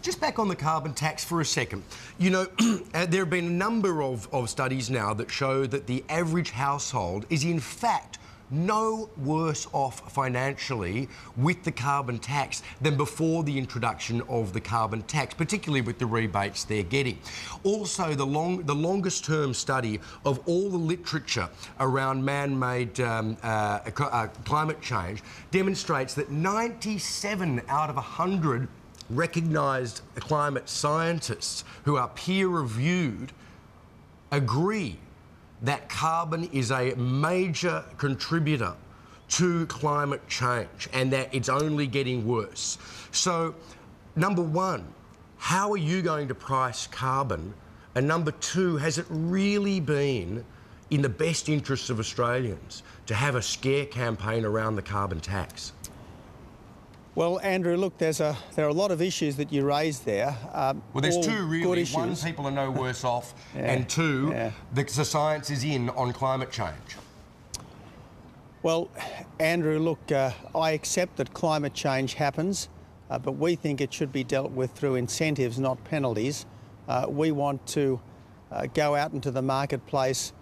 Just back on the carbon tax for a second. You know, there have been a number of studies now that show that the average household is in fact no worse off financially with the carbon tax than before the introduction of the carbon tax, particularly with the rebates they're getting. Also, the longest term study of all the literature around man-made climate change demonstrates that 97 out of 100 recognised climate scientists who are peer-reviewed agree that carbon is a major contributor to climate change and that it's only getting worse. So, number one, how are you going to price carbon? And number two, has it really been in the best interests of Australians to have a scare campaign around the carbon tax? Well, Andrew, look, there are a lot of issues that you raised there. Well, there's two really. One, people are no worse off, and two, the science is in on climate change. Well, Andrew, look, I accept that climate change happens, but we think it should be dealt with through incentives, not penalties. We want to go out into the marketplace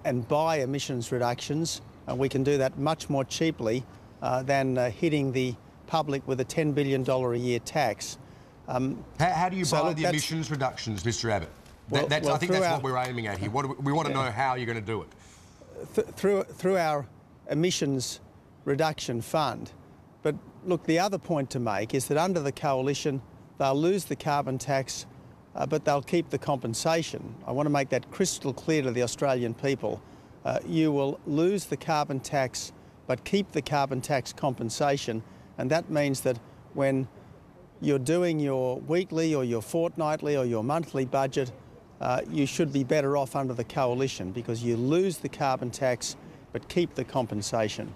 and buy emissions reductions. We can do that much more cheaply than hitting the public with a $10 billion a year tax. How do you buy the emissions reductions, Mr Abbott? I think that's what we're aiming at here. We want to know how you're going to do it. Through our emissions reduction fund. But look, the other point to make is that under the coalition, they'll lose the carbon tax, but they'll keep the compensation. I want to make that crystal clear to the Australian people. You will lose the carbon tax, but keep the carbon tax compensation. And that means that when you're doing your weekly or your fortnightly or your monthly budget, you should be better off under the coalition because you lose the carbon tax but keep the compensation.